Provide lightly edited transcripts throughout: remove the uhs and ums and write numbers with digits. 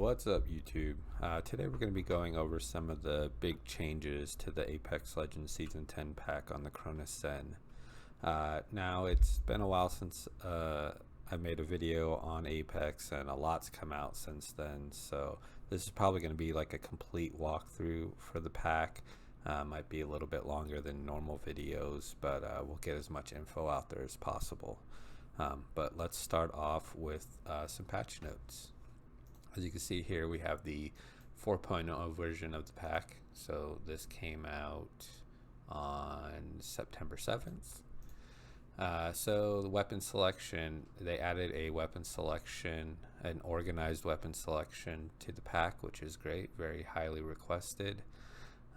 What's up, YouTube? Today we're going to be going over some of the big changes to the Apex Legends Season 10 pack on the Cronus Zen. Now, it's been a while since I made a video on Apex, and a lot's come out since then, so this is probably going to be like a complete walkthrough for the pack. Might be a little bit longer than normal videos, but we'll get as much info out there as possible. But let's start off with some patch notes. As you can see here, we have the 4.0 version of the pack. So this came out on September 7th. So the weapon selection, they added a weapon selection, an organized weapon selection to the pack, which is great, very highly requested.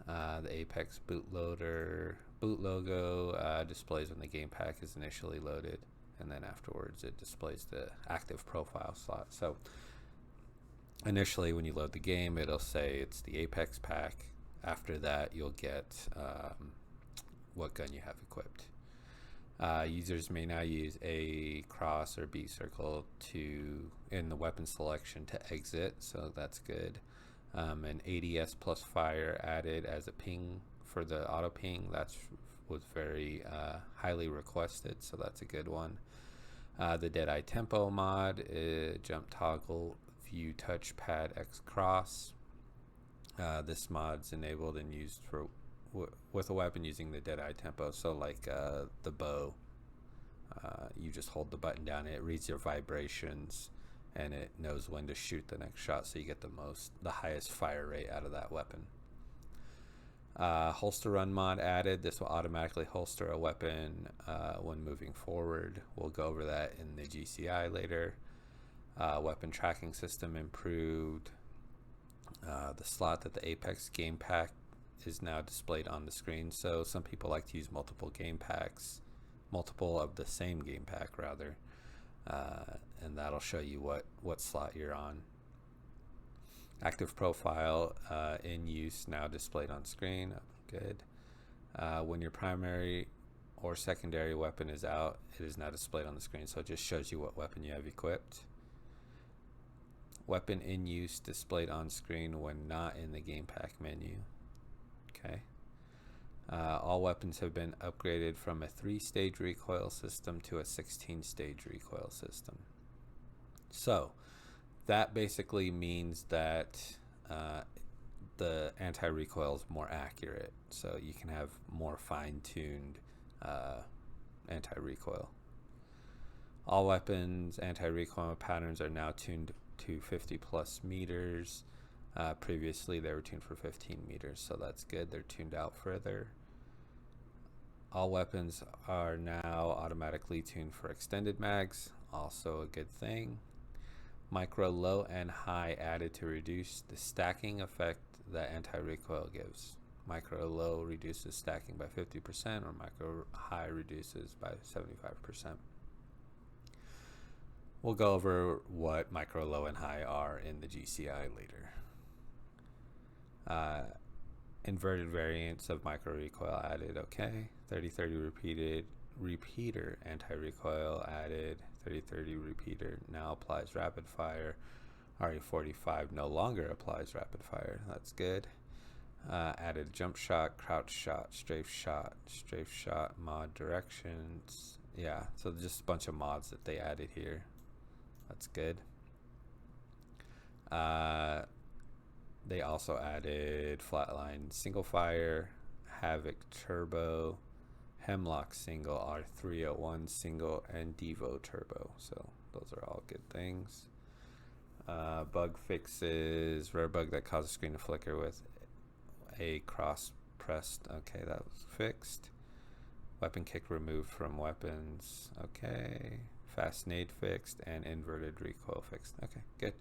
The Apex bootloader boot logo displays when the game pack is initially loaded, and then afterwards it displays the active profile slot. So initially when you load the game, it'll say it's the Apex pack. After that, you'll get what gun you have equipped. Users may now use A cross or B circle in the weapon selection to exit, so that's good. An ADS plus fire added as a ping for the auto ping. Was very highly requested, so that's a good one. The Deadeye tempo mod, jump toggle view touchpad X cross. This mod's enabled and used for with a weapon using the Deadeye tempo. So like the bow, you just hold the button down, it reads your vibrations, and it knows when to shoot the next shot, so you get the highest fire rate out of that weapon. Holster run mod added. This will automatically holster a weapon when moving forward. We'll go over that in the GCI later. Weapon tracking system improved. The slot that the Apex game pack is now displayed on the screen. So some people like to use multiple game packs, multiple of the same game pack rather, and that'll show you what slot you're on. Active profile in use now displayed on screen. Good. When your primary or secondary weapon is out, it is now displayed on the screen, so it just shows you what weapon you have equipped. Weapon in use displayed on screen when not in the game pack menu. Okay. All weapons have been upgraded from a 3-stage recoil system to a 16-stage recoil system. So that basically means that the anti-recoil is more accurate, so you can have more fine-tuned anti-recoil. All weapons anti-recoil patterns are now tuned to 50 plus meters. Previously they were tuned for 15 meters, so that's good. They're tuned out further. All weapons are now automatically tuned for extended mags, also a good thing. Micro low and high added to reduce the stacking effect that anti-recoil gives. Micro low reduces stacking by 50%, or micro high reduces by 75%. We'll go over what micro low and high are in the GCI later. Inverted variants of micro recoil added. Okay. 30-30 repeater anti-recoil added. 30-30 repeater now applies rapid fire. RE45 no longer applies rapid fire. That's good. Added jump shot, crouch shot, strafe shot mod directions. Yeah, so just a bunch of mods that they added here. That's good. They also added flatline single fire, Havoc turbo, Hemlock single, R301 single, and Devo turbo. So those are all good things. Bug fixes, rare bug that causes screen to flicker with a cross pressed. Okay, that was fixed. Weapon kick removed from weapons. Okay. Fast nade fixed, and inverted recoil fixed. Okay, good.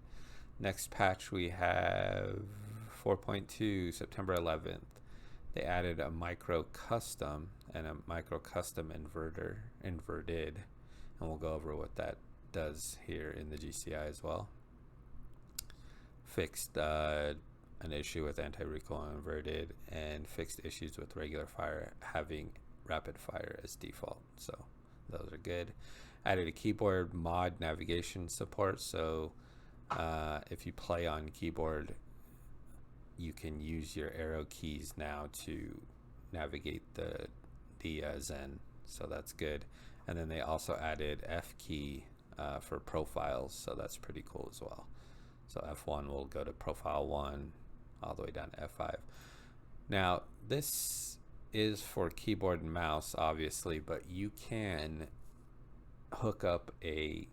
Next patch we have 4.2, September 11th. They added a micro custom and a micro custom inverted, and we'll go over what that does here in the GCI as well. Fixed an issue with anti-recoil inverted, and fixed issues with regular fire having rapid fire as default. So those are good. Added a keyboard mod navigation support, so if you play on keyboard, you can use your arrow keys now to navigate the Zen, so that's good. And then they also added F key for profiles, so that's pretty cool as well. So F1 will go to profile 1 all the way down to F5. Now this is for keyboard and mouse, obviously, but you can hook up a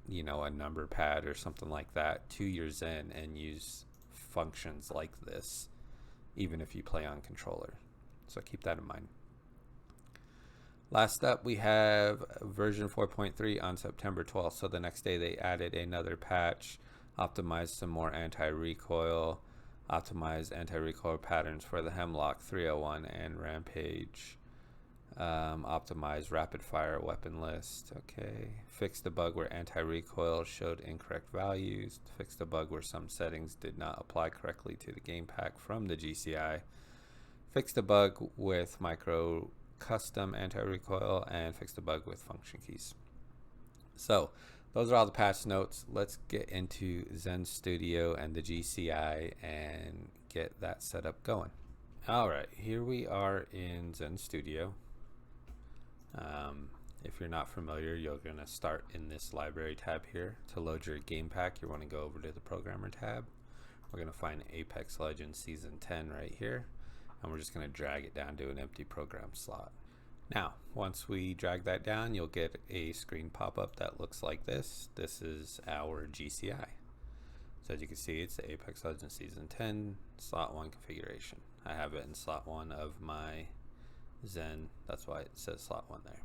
number pad or something like that to your Zen and use functions like this even if you play on controller, so keep that in mind. Last up, we have version 4.3 on September 12th, so the next day they added another patch, optimized some more anti-recoil, optimized anti-recoil patterns for the Hemlock 301 and Rampage, optimized rapid fire weapon list. Okay, fixed the bug where anti-recoil showed incorrect values, fixed the bug where some settings did not apply correctly to the game pack from the GCI, fixed the bug with micro custom anti-recoil, and fixed the bug with function keys. So those are all the patch notes. Let's get into Zen Studio and the GCI and get that setup going. All right, here we are in Zen Studio. If you're not familiar, you're going to start in this library tab here. To load your game pack, you want to go over to the programmer tab. We're going to find Apex Legends Season 10 right here, and we're just going to drag it down to an empty program slot. Now, once we drag that down, you'll get a screen pop up that looks like this. This is our GCI. So as you can see, it's the Apex Legends Season 10 slot 1 configuration. I have it in slot 1 of my Zen. That's why it says slot 1 there.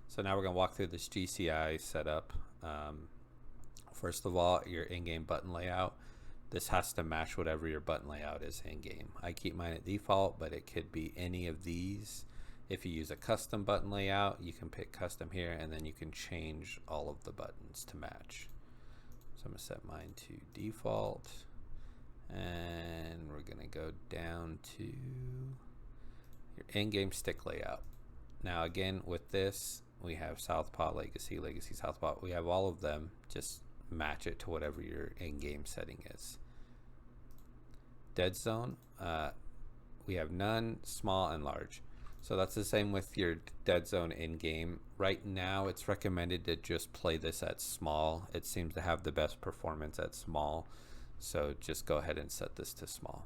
So now we're going to walk through this GCI setup. First of all, your in-game button layout. This has to match whatever your button layout is in-game. I keep mine at default, but it could be any of these. If you use a custom button layout, you can pick custom here, and then you can change all of the buttons to match. So I'm going to set mine to default, and we're going to go down to your in-game stick layout. Now again, with this, we have Southpaw, Legacy, Legacy, Southpaw. We have all of them. Just match it to whatever your in-game setting is. Dead zone, we have none, small, and large. So that's the same with your dead zone in-game. Right now, it's recommended to just play this at small. It seems to have the best performance at small. So just go ahead and set this to small.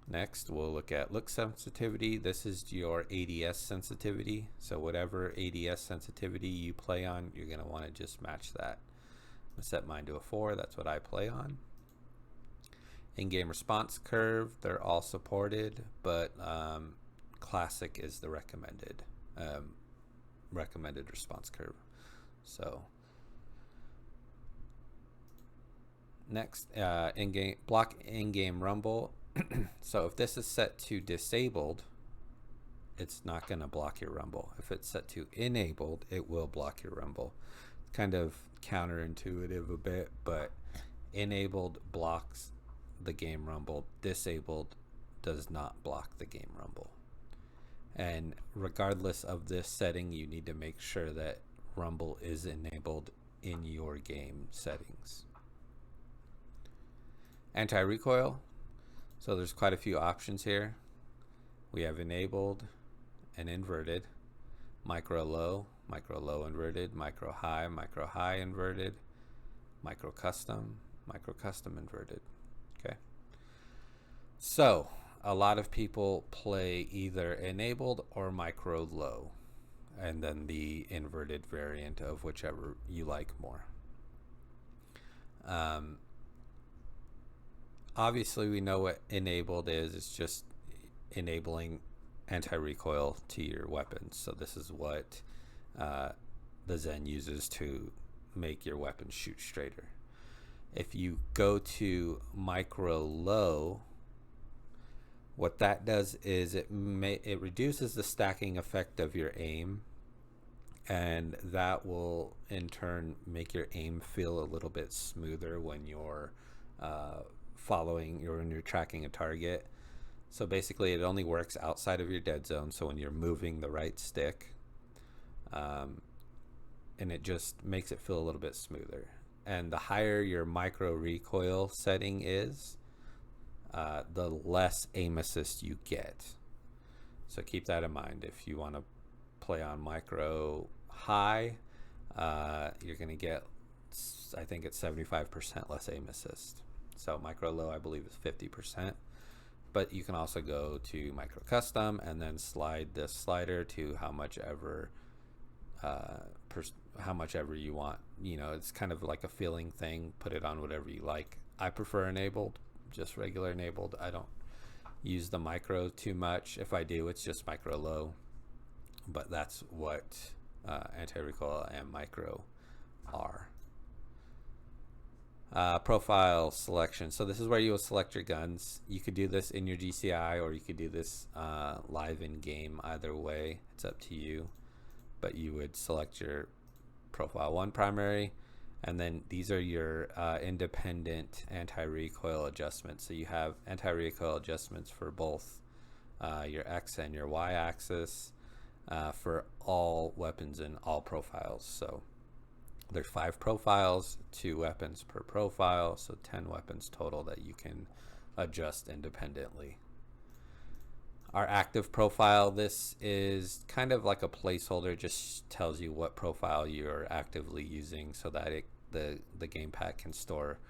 Next, we'll look at look sensitivity. This is your ADS sensitivity. So whatever ADS sensitivity you play on, you're going to want to just match that. I'm going to set mine to a 4. That's what I play on. In-game response curve, they're all supported, but classic is the recommended response curve. So next, in-game block in-game rumble. So if this is set to disabled, it's not going to block your rumble. If it's set to enabled, it will block your rumble. Kind of counterintuitive a bit, but enabled blocks the game rumble. Disabled does not block the game rumble. And regardless of this setting, you need to make sure that rumble is enabled in your game settings. Anti-recoil. So there's quite a few options here. We have enabled and inverted, micro low inverted, micro high inverted, micro custom inverted. Okay. So a lot of people play either enabled or micro low, and then the inverted variant of whichever you like more. Obviously, we know what enabled is. It's just enabling anti-recoil to your weapons. So this is what the Zen uses to make your weapon shoot straighter. If you go to micro low, what that does is it reduces the stacking effect of your aim, and that will in turn make your aim feel a little bit smoother when you're when you're tracking a target. So basically it only works outside of your dead zone. So when you're moving the right stick, and it just makes it feel a little bit smoother. And the higher your micro recoil setting is, the less aim assist you get. So keep that in mind. If you want to play on micro high, you're going to get, I think it's 75% less aim assist. So micro low, I believe, is 50%. But you can also go to micro custom and then slide this slider to how much ever you want. You know, it's kind of like a feeling thing. Put it on whatever you like. I prefer enabled, just regular enabled. I don't use the micro too much. If I do, it's just micro low. But that's what anti-recoil and micro are. Profile selection. So this is where you will select your guns. You could do this in your GCI, or you could do this live in game. Either way, it's up to you. But you would select your profile 1 primary, and then these are your independent anti-recoil adjustments. So you have anti-recoil adjustments for both your X and your Y axis for all weapons and all profiles. So there's 5 profiles, 2 weapons per profile, so 10 weapons total that you can adjust independently. Our active profile, this is kind of like a placeholder, just tells you what profile you're actively using so that the game pack can store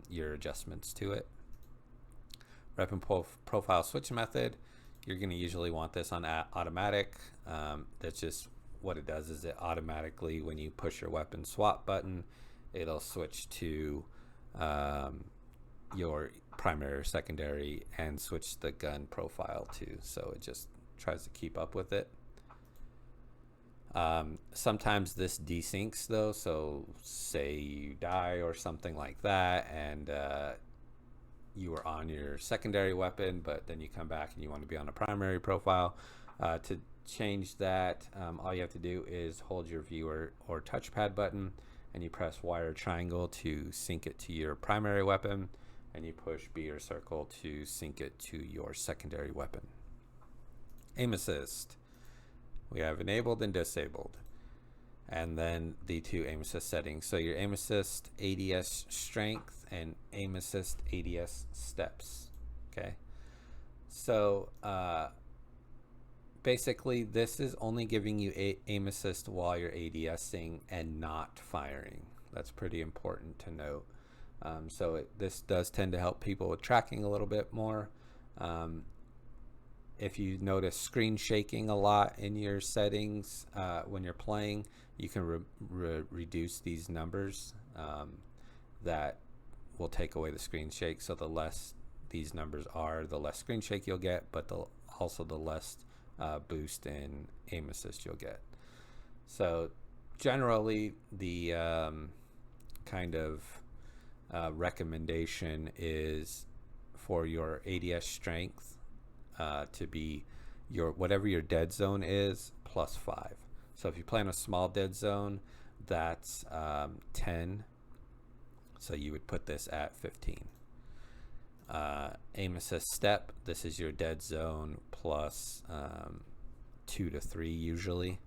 your adjustments to it. Weapon profile switch method, you're going to usually want this on automatic. That's just what it does, is it automatically, when you push your weapon swap button, it'll switch to your primary or secondary and switch the gun profile too. So it just tries to keep up with it. Sometimes this desyncs though, so say you die or something like that, and you were on your secondary weapon, but then you come back and you want to be on a primary profile. To change that, all you have to do is hold your viewer or touchpad button, and you press Y or triangle to sync it to your primary weapon, and you push B or circle to sync it to your secondary weapon. Aim assist, we have enabled and disabled, and then the 2 aim assist settings. So your aim assist ADS strength and aim assist ADS steps. Okay, so basically this is only giving you aim assist while you're ADSing and not firing. That's pretty important to note. This does tend to help people with tracking a little bit more. If you notice screen shaking a lot in your settings when you're playing, you can reduce these numbers. That will take away the screen shake. So the less these numbers are, the less screen shake you'll get, but also the less boost in aim assist you'll get. So generally the kind of recommendation is for your ADS strength to be whatever your dead zone is plus 5. So if you play in a small dead zone, that's 10. So you would put this at 15. Aim assist step, this is your dead zone plus 2 to 3 usually.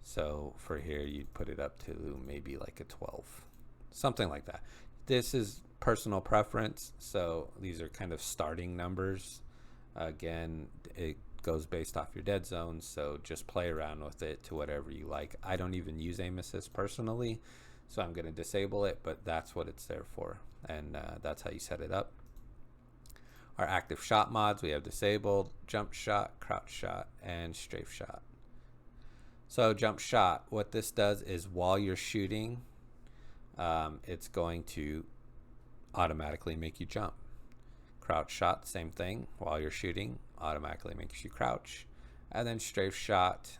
So for here you'd put it up to maybe like a 12, something like that. This is personal preference, so these are kind of starting numbers. Again, it goes based off your dead zone, so just play around with it to whatever you like. I don't even use aim assist personally, so I'm going to disable it, but that's what it's there for, and that's how you set it up. Our active shot mods, we have disabled jump shot, crouch shot, and strafe shot. So jump shot, what this does is while you're shooting, it's going to automatically make you jump. Crouch shot, same thing, while you're shooting, automatically makes you crouch. And then strafe shot,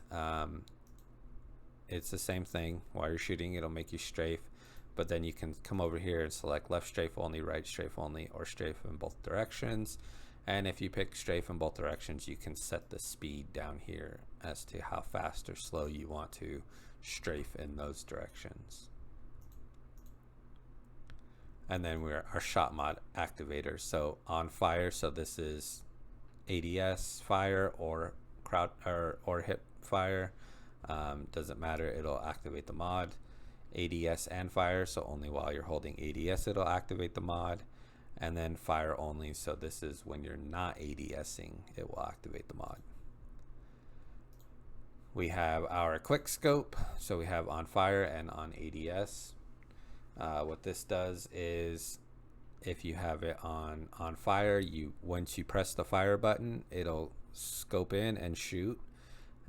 it's the same thing, while you're shooting it'll make you strafe, but then you can come over here and select left strafe only, right strafe only, or strafe in both directions. And if you pick strafe in both directions, you can set the speed down here as to how fast or slow you want to strafe in those directions. And then our shot mod activator. So on fire, so this is ADS fire or hip fire. Doesn't matter, it'll activate the mod. ADS and fire, so only while you're holding ADS it'll activate the mod, and then fire only, so this is when you're not ADSing, it will activate the mod. We have our quick scope, so we have on fire and on ADS. What this does is, if you have it on fire, once you press the fire button, it'll scope in and shoot,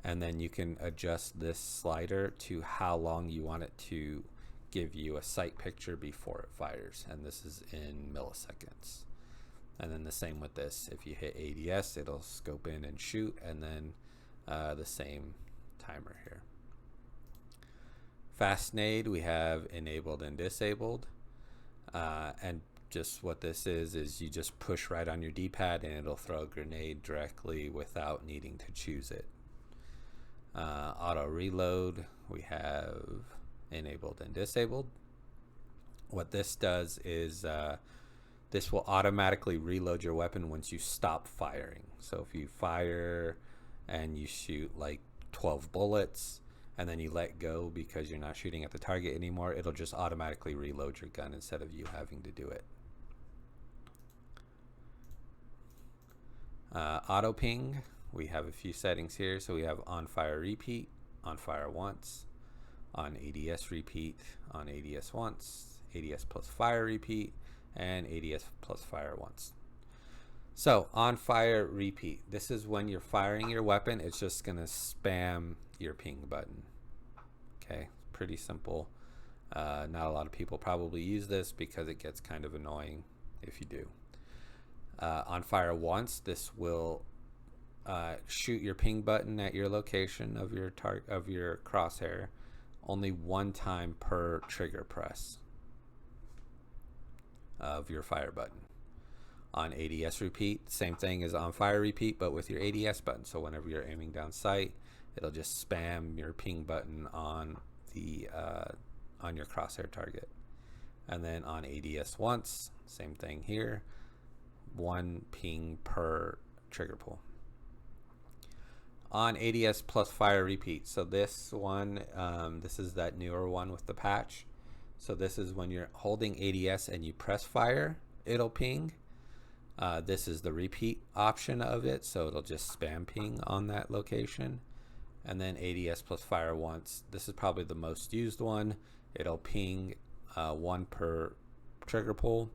and then you can adjust this slider to how long you want it to give you a sight picture before it fires, and this is in milliseconds. And then the same with this, if you hit ADS, it'll scope in and shoot, and then the same timer here. Fast nade we have enabled and disabled, and just what this is you just push right on your D-pad and it'll throw a grenade directly without needing to choose it. Auto reload we have enabled and disabled. What this does is this will automatically reload your weapon once you stop firing. So if you fire and you shoot like 12 bullets and then you let go because you're not shooting at the target anymore, it'll just automatically reload your gun instead of you having to do it. Auto ping, we have a few settings here. So we have on fire repeat, on fire once, on ADS repeat, on ADS once, ADS plus fire repeat, and ADS plus fire once. So on fire repeat, this is when you're firing your weapon, it's just gonna spam your ping button. Okay, pretty simple. Not a lot of people probably use this because it gets kind of annoying if you do. On fire once, this will shoot your ping button at your location of your crosshair only one time per trigger press of your fire button. On ADS repeat, same thing as on fire repeat, but with your ADS button. So whenever you're aiming down sight, it'll just spam your ping button on the on your crosshair target. And then on ADS once, same thing here, one ping per trigger pull. On ADS plus fire repeat, so this one, this is that newer one with the patch. So this is when you're holding ADS and you press fire, it'll ping. This is the repeat option of it, so it'll just spam ping on that location. And then ADS plus fire once, this is probably the most used one. It'll ping one per trigger pull,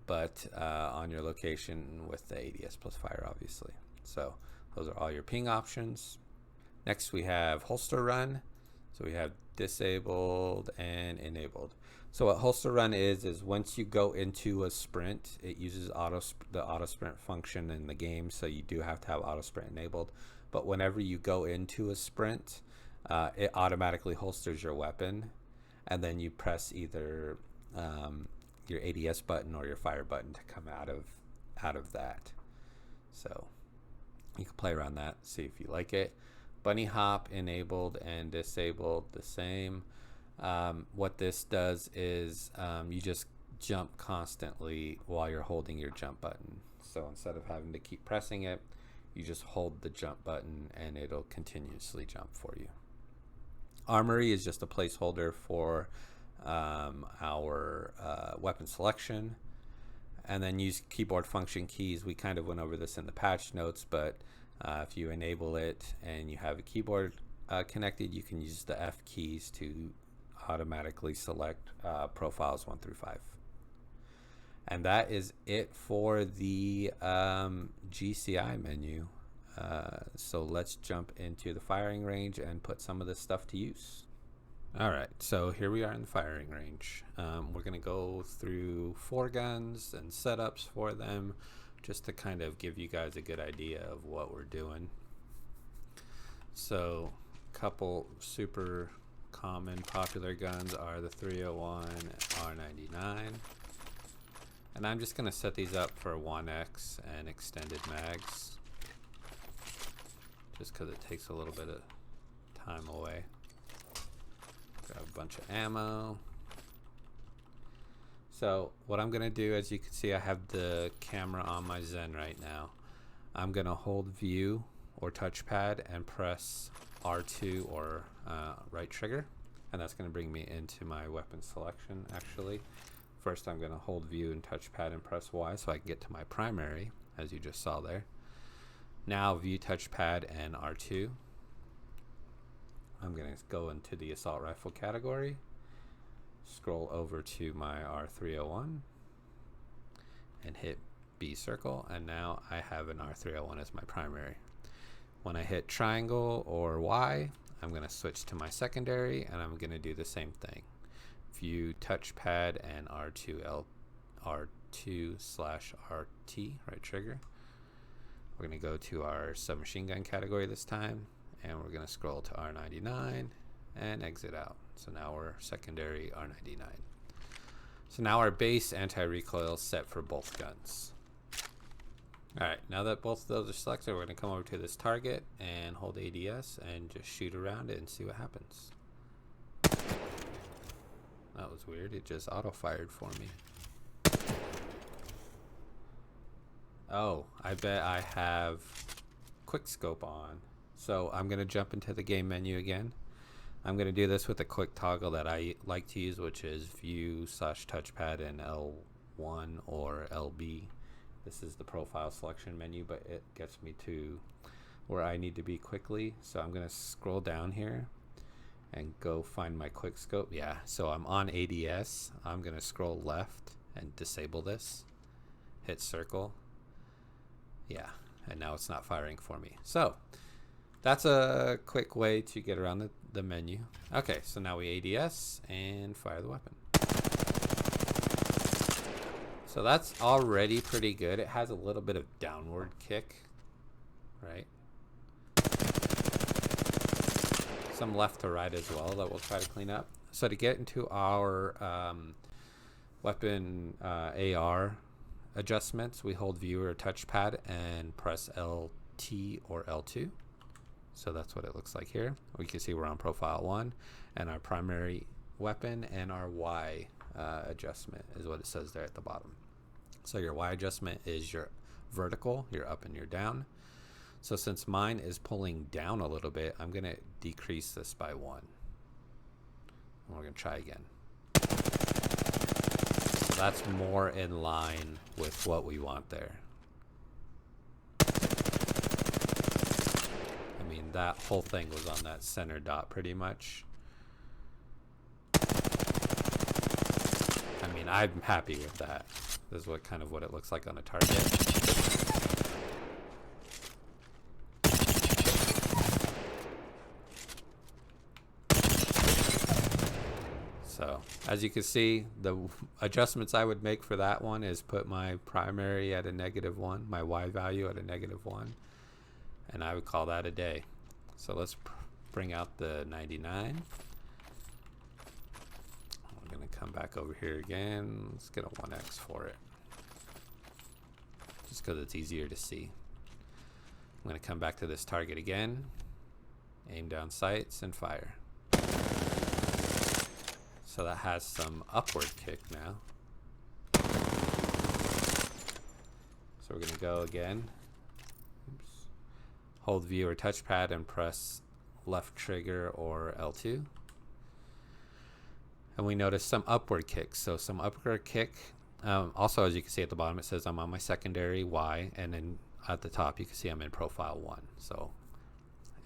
but on your location with the ADS plus fire, obviously. So those are all your ping options. Next we have holster run. So we have disabled and enabled. So what holster run is once you go into a sprint, it uses the auto sprint function in the game, so you do have to have auto sprint enabled. But whenever you go into a sprint, it automatically holsters your weapon, and then you press either your ADS button or your fire button to come out of that. So you can play around that, see if you like it. Bunny hop enabled and disabled, the same. What this does is you just jump constantly while you're holding your jump button. So instead of having to keep pressing it, you just hold the jump button and it'll continuously jump for you. Armory is just a placeholder for our weapon selection. And then use keyboard function keys. We kind of went over this in the patch notes, but if you enable it and you have a keyboard connected, you can use the F keys to automatically select profiles 1 through 5. And that is it for the GCI menu. So let's jump into the firing range and put some of this stuff to use. All right, so here we are in the firing range. We're gonna go through 4 guns and setups for them, just to kind of give you guys a good idea of what we're doing. So a couple super common popular guns are the 301 R99. And I'm just gonna set these up for 1X and extended mags, just because it takes a little bit of time away. Grab a bunch of ammo. So what I'm gonna do, as you can see, I have the camera on my Zen right now. I'm gonna hold view or touchpad and press R2 or right trigger, and that's going to bring me into my weapon selection. Actually, first I'm going to hold view and touchpad and press Y so I can get to my primary, as you just saw there. Now view, touchpad, and R2. I'm going to go into the assault rifle category, scroll over to my R301, and hit B circle, and now I have an R301 as my primary. When I hit triangle or Y, I'm going to switch to my secondary, and I'm going to do the same thing. View, touchpad, and R2/RT, right trigger. We're going to go to our submachine gun category this time, and we're going to scroll to R99 and exit out. So now we're secondary R99. So now our base anti-recoil is set for both guns. Alright, now that both of those are selected, we're going to come over to this target and hold ADS and just shoot around it and see what happens. That was weird, it just auto-fired for me. Oh, I bet I have quick scope on. So I'm going to jump into the game menu again. I'm going to do this with a quick toggle that I like to use, which is view/touchpad and L1 or LB. This is the profile selection menu, but it gets me to where I need to be quickly. So I'm going to scroll down here and go find my quick scope. Yeah, so I'm on ADS. I'm going to scroll left and disable this. Hit circle. Yeah, and now it's not firing for me. So that's a quick way to get around the menu. Okay, so now we ADS and fire the weapon. So that's already pretty good. It has a little bit of downward kick, right? Some left to right as well that we'll try to clean up. So to get into our weapon AR adjustments, we hold view or touchpad and press LT or L2. So that's what it looks like here. We can see we're on profile 1, and our primary weapon and our Y adjustment is what it says there at the bottom. So your Y adjustment is your vertical, your up and your down. So since mine is pulling down a little bit, I'm going to decrease this by 1. And we're going to try again. So that's more in line with what we want there. I mean, that whole thing was on that center dot pretty much. I mean, I'm happy with that. This is what it looks like on a target. So as you can see, the adjustments I would make for that one is put my primary at a -1, my Y value at a -1, and I would call that a day. So let's bring out the 99. I'm going to come back over here again. Let's get a 1x for it, just because it's easier to see. I'm going to come back to this target again, aim down sights, and fire. So that has some upward kick now. So we're going to go again. Oops. Hold view or touchpad and press left trigger or L2. And we notice some upward kicks. So some upward kick. Also, as you can see at the bottom, it says I'm on my secondary Y, and then at the top you can see I'm in profile 1. So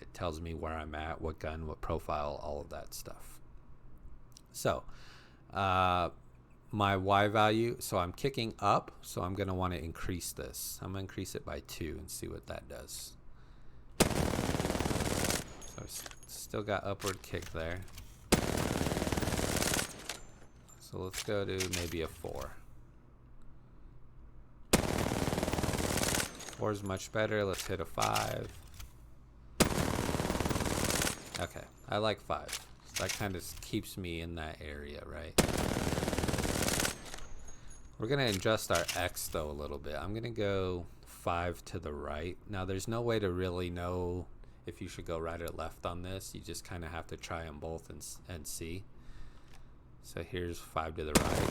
it tells me where I'm at, what gun, what profile, all of that stuff. So my Y value, so I'm kicking up, so I'm going to want to increase this. I'm going to increase it by 2 and see what that does. So I've still got upward kick there. So let's go to maybe a 4. 4 is much better. Let's hit a 5. Okay, I like 5. So that kind of keeps me in that area, right? We're going to adjust our X though a little bit. I'm going to go 5 to the right. Now there's no way to really know if you should go right or left on this. You just kind of have to try them both and see. So here's 5 to the right.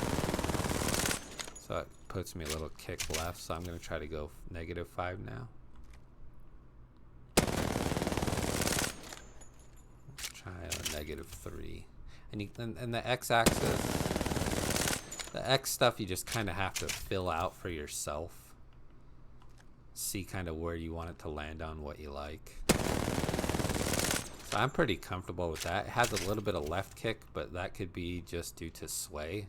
So it puts me a little kick left. So I'm going to try to go -5 now. -3. And the x-axis, the x stuff you just kind of have to fill out for yourself. See kind of where you want it to land on what you like. So I'm pretty comfortable with that. It has a little bit of left kick, but that could be just due to sway.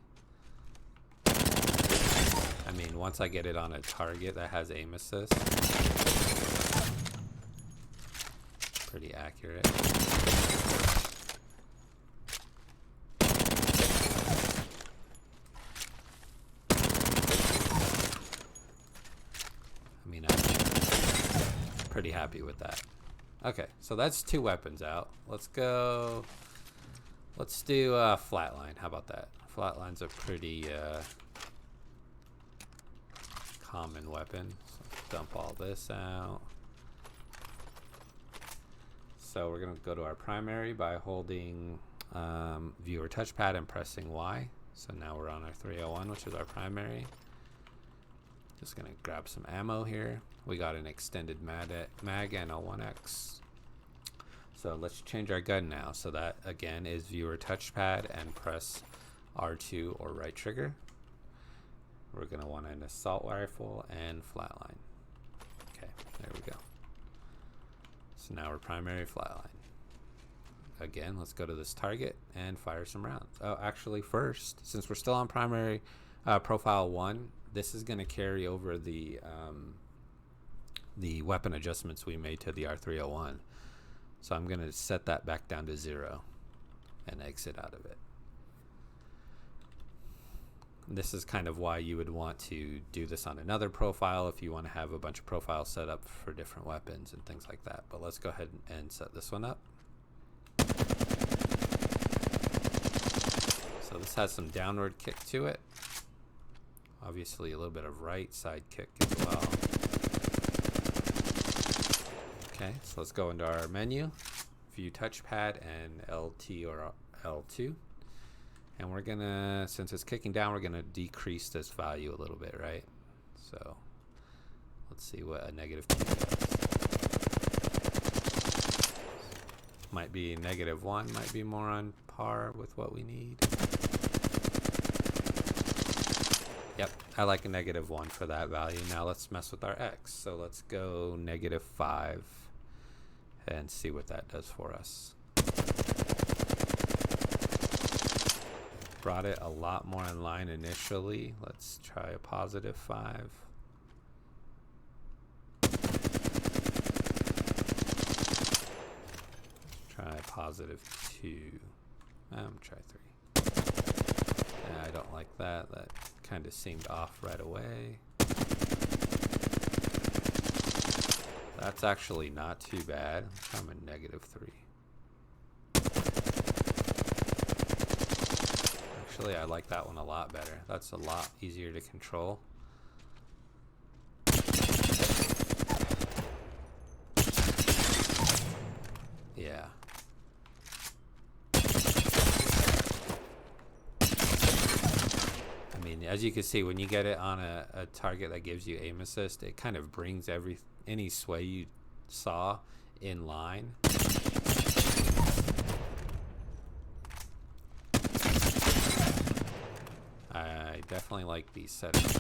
I mean, once I get it on a target that has aim assist, pretty accurate. I mean, I'm pretty happy with that. Okay, so that's 2 weapons out. Let's do flatline. How about that? Flatline's a pretty common weapon. So dump all this out. So we're gonna go to our primary by holding viewer touchpad and pressing Y. So now we're on our 301, which is our primary. Just gonna grab some ammo here. We got an extended mag and a 1X. So let's change our gun now. So that again is viewer touchpad and press R2 or right trigger. We're gonna want an assault rifle and flatline. Okay, there we go. So now we're primary flatline. Again, let's go to this target and fire some rounds. Oh, actually first, since we're still on primary profile 1, this is gonna carry over the weapon adjustments we made to the R301. So I'm gonna set that back down to 0 and exit out of it. This is kind of why you would want to do this on another profile if you want to have a bunch of profiles set up for different weapons and things like that. But let's go ahead and set this one up. So this has some downward kick to it. Obviously a little bit of right side kick as well. Okay, so let's go into our menu, view touchpad and LT or L2. And we're gonna, since it's kicking down, we're gonna decrease this value a little bit, right? So let's see what a -2 does. Might be -1, might be more on par with what we need. Yep, I like a -1 for that value. Now let's mess with our X. So let's go -5 and see what that does for us. Brought it a lot more in line initially. Let's try a +5. Try a +2. Try 3. I don't like that. That kind of seemed off right away. That's actually not too bad. I'm a -3. Actually, I like that one a lot better. That's a lot easier to control. Yeah. I mean, as you can see, when you get it on a target that gives you aim assist, it kind of brings any sway you saw in line. I definitely like these settings.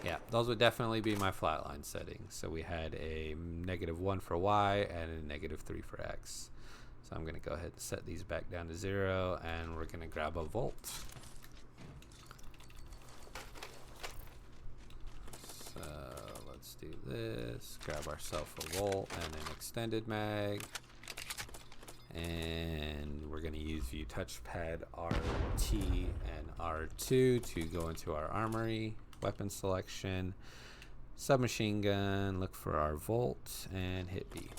Yeah, those would definitely be my flatline settings. So we had a -1 for Y and a -3 for X. So I'm going to go ahead and set these back down to 0, and we're going to grab a volt. So let's do this. Grab ourselves a volt and an extended mag. And we're going to use view touchpad RT and R2 to go into our armory, weapon selection, submachine gun, look for our volt, and hit B.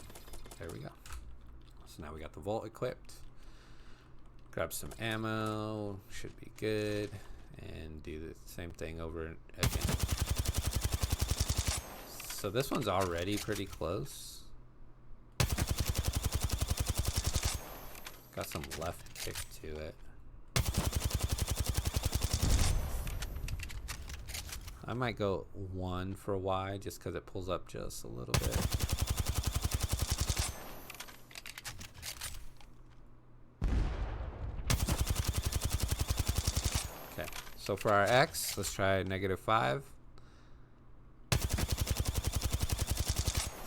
There we go. So now we got the volt equipped. Grab some ammo, should be good, and do the same thing over again. So this one's already pretty close. Got some left kick to it. I might go 1 for Y just because it pulls up just a little bit. So for our X, let's try -5.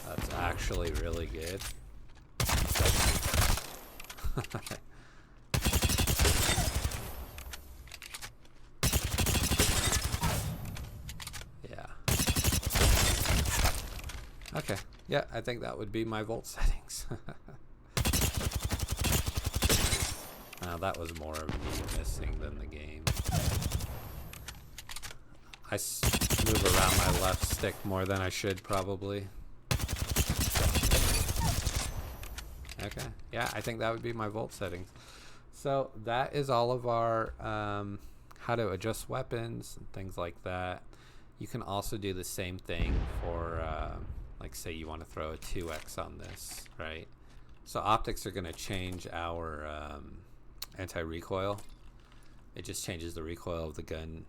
That's actually really good. Yeah. Okay. Yeah, I think that would be my volt settings. Now that was more of me missing than the game. I move around my left stick more than I should probably. Okay, yeah, I think that would be my volt settings. So that is all of our how to adjust weapons and things like that. You can also do the same thing for like say you want to throw a 2x on this, right? So optics are going to change our anti-recoil. It just changes the recoil of the gun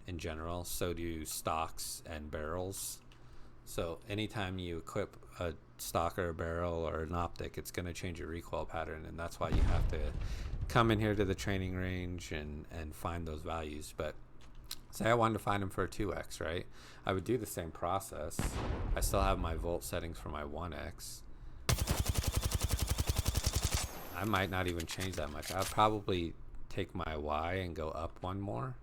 in general. So do stocks and barrels. So anytime you equip a stock or a barrel or an optic, it's going to change your recoil pattern, and that's why you have to come in here to the training range and find those values. But say I wanted to find them for a 2x, right? I would do the same process. I still have my volt settings for my 1x. I might not even change that much. I'll probably take my Y and go up one more.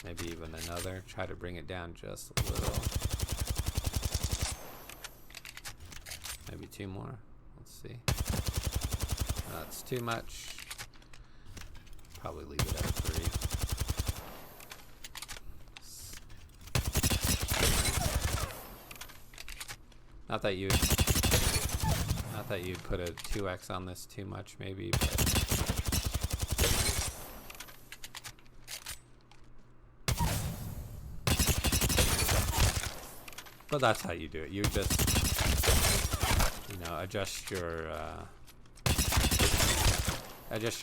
Maybe even another. Try to bring it down just a little. Maybe 2 more. Let's see. That's too much. Probably leave it at 3. Not that you'd put a 2x on this too much, maybe, but that's how you do it. You just, adjust your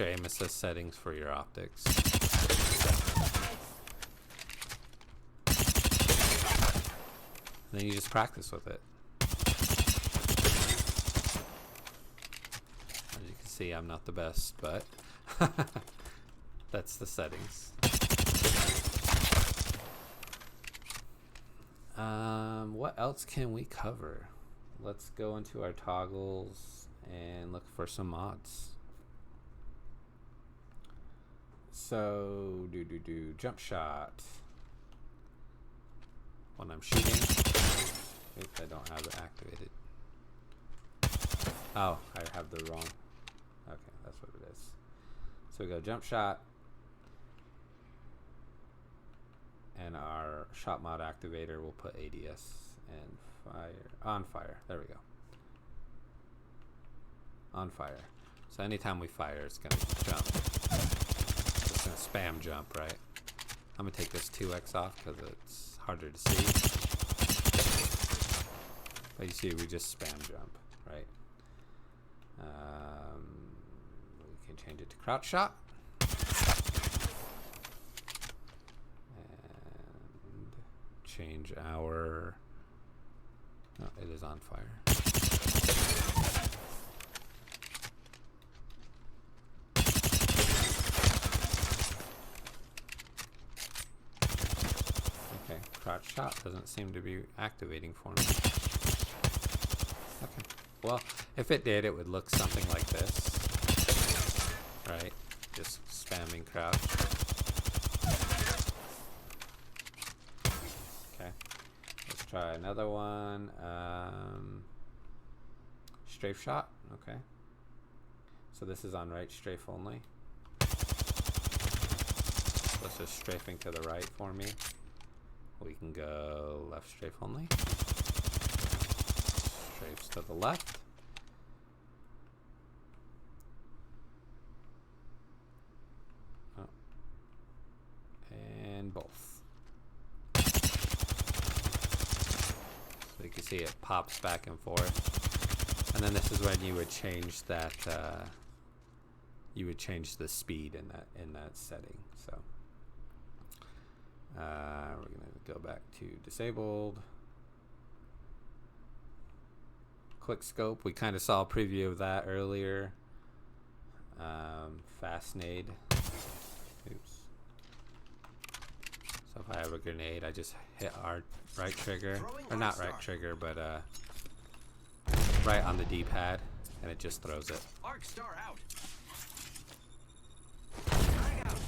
aim assist settings for your optics. And then you just practice with it. As you can see, I'm not the best, but that's the settings. What else can we cover? Let's go into our toggles and look for some mods. So, jump shot. When I'm shooting, oops, I don't have it activated. Oh, I have the wrong. Okay, that's what it is. So we go jump shot. And our shot mod activator will put ADS and on fire. There we go. On fire. So anytime we fire, it's gonna jump. It's gonna spam jump, right? I'm gonna take this 2x off because it's harder to see. But you see, we just spam jump, right? We can change it to crouch shot. Change our, no, it is on fire. Okay, crouch shot doesn't seem to be activating for me. Okay, well, if it did, it would look something like this, right? Just spamming crouch. Let's try another one. Strafe shot. Okay. So this is on right strafe only. Let's just strafing to the right for me. We can go left strafe only. Strafes to the left. Oh. And both. You can see it pops back and forth, and then this is when you would change that. You would change the speed in that setting. So we're gonna go back to disabled. Quick scope. We kind of saw a preview of that earlier. Fast nade. Oops. So if I have a grenade, I just hit our right trigger, or not right trigger, but right on the D-pad, and it just throws it. Arc star out. Frag out.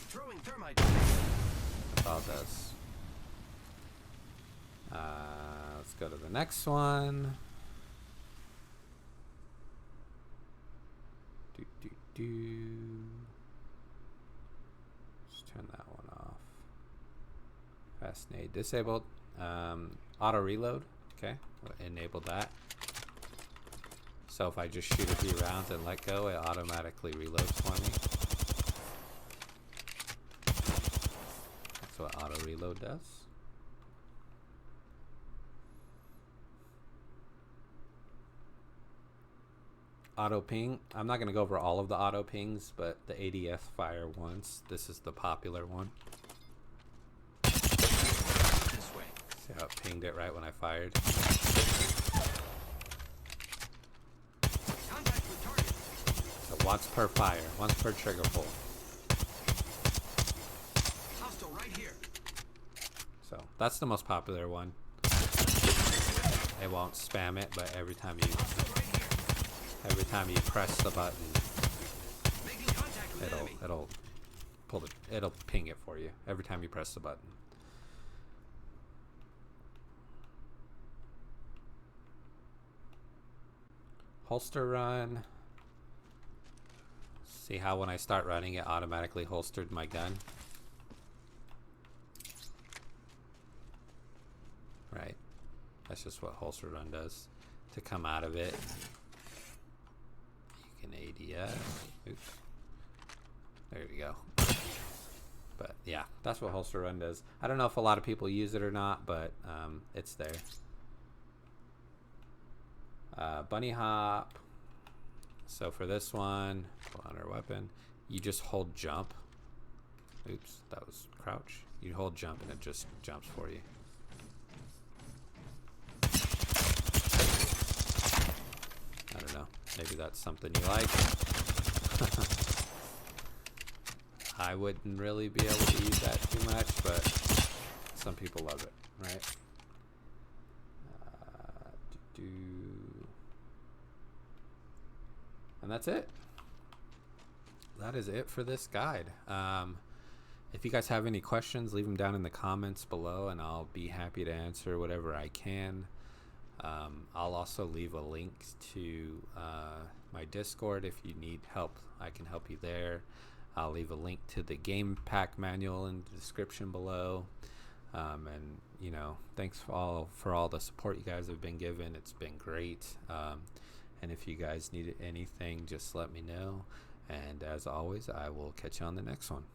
Throwing thermite. That's all it does. Let's go to the next one. Let's turn that one off. Fast nade disabled. Auto reload. Okay, we'll enable that. So if I just shoot a few rounds and let go, it automatically reloads for me. That's what auto reload does. Auto ping. I'm not going to go over all of the auto pings, but the ADS fire once. This is the popular one. This way. See how it pinged it right when I fired. Contact with target. So once per fire, once per trigger pull. Hostile right here. So that's the most popular one. It won't spam it, but every time you press the button, Making contact with enemy. it'll ping it for you every time you press the button. Holster run. See how when I start running, it automatically holstered my gun? Right. That's just what holster run does. To come out of it, you can ADS. Oops. There we go. But yeah, that's what holster run does. I don't know if a lot of people use it or not, but it's there. Bunny hop. So for this one, on our weapon, you just hold jump. Oops, that was crouch. You hold jump and it just jumps for you. I don't know. Maybe that's something you like. I wouldn't really be able to use that too much, but some people love it, right? And that's it. That is it for this guide. If you guys have any questions, leave them down in the comments below, and I'll be happy to answer whatever I can. I'll also leave a link to my Discord. If you need help, I can help you there. I'll leave a link to the game pack manual in the description below. And you know, thanks for all the support you guys have been given. It's been great. And if you guys need anything, just let me know. And as always, I will catch you on the next one.